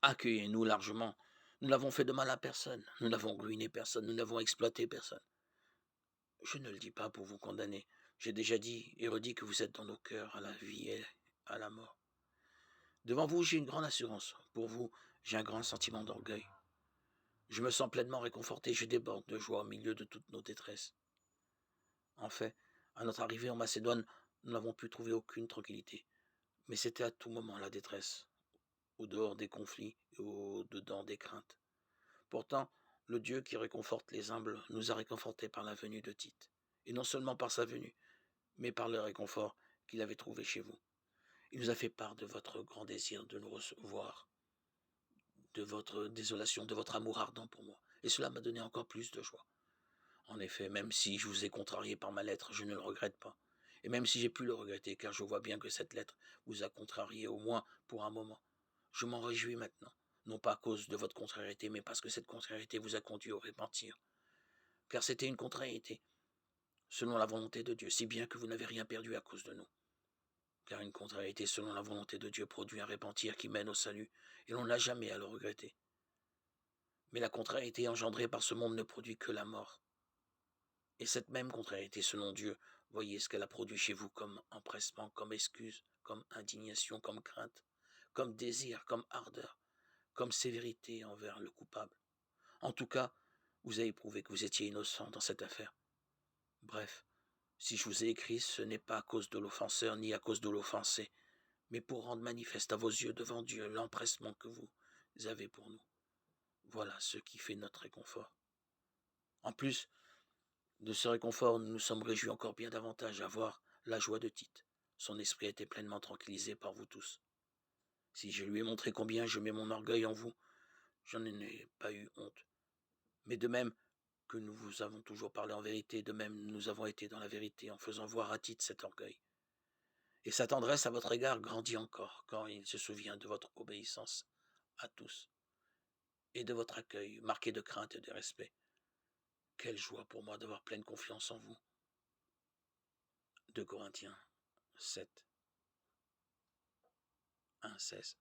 Accueillez-nous largement. Nous n'avons fait de mal à personne, nous n'avons ruiné personne, nous n'avons exploité personne. Je ne le dis pas pour vous condamner. J'ai déjà dit et redit que vous êtes dans nos cœurs, à la vie et à la mort. Devant vous, j'ai une grande assurance. Pour vous, j'ai un grand sentiment d'orgueil. Je me sens pleinement réconforté, je déborde de joie au milieu de toutes nos détresses. En fait, à notre arrivée en Macédoine, nous n'avons pu trouver aucune tranquillité. Mais c'était à tout moment la détresse, au dehors des conflits et au dedans des craintes. Pourtant, le Dieu qui réconforte les humbles nous a réconfortés par la venue de Tite. Et non seulement par sa venue, mais par le réconfort qu'il avait trouvé chez vous. Il nous a fait part de votre grand désir de nous recevoir, de votre désolation, de votre amour ardent pour moi. Et cela m'a donné encore plus de joie. En effet, même si je vous ai contrarié par ma lettre, je ne le regrette pas. Et même si j'ai pu le regretter, car je vois bien que cette lettre vous a contrarié au moins pour un moment, je m'en réjouis maintenant, non pas à cause de votre contrariété, mais parce que cette contrariété vous a conduit au repentir. Car c'était une contrariété, selon la volonté de Dieu, si bien que vous n'avez rien perdu à cause de nous. Car une contrariété selon la volonté de Dieu produit un repentir qui mène au salut, et l'on n'a jamais à le regretter. Mais la contrariété engendrée par ce monde ne produit que la mort. Et cette même contrariété selon Dieu, voyez ce qu'elle a produit chez vous comme empressement, comme excuse, comme indignation, comme crainte, comme désir, comme ardeur, comme sévérité envers le coupable. En tout cas, vous avez prouvé que vous étiez innocent dans cette affaire. Bref, si je vous ai écrit, ce n'est pas à cause de l'offenseur ni à cause de l'offensé, mais pour rendre manifeste à vos yeux devant Dieu l'empressement que vous avez pour nous. Voilà ce qui fait notre réconfort. En plus de ce réconfort, nous nous sommes réjouis encore bien davantage à voir la joie de Tite. Son esprit a été pleinement tranquillisé par vous tous. Si je lui ai montré combien je mets mon orgueil en vous, je n'en ai pas eu honte. Mais de même que nous vous avons toujours parlé en vérité, de même nous avons été dans la vérité en faisant voir à Tite cet orgueil. Et sa tendresse à votre égard grandit encore quand il se souvient de votre obéissance à tous et de votre accueil marqué de crainte et de respect. Quelle joie pour moi d'avoir pleine confiance en vous. 2 Corinthiens 7, 1, 16.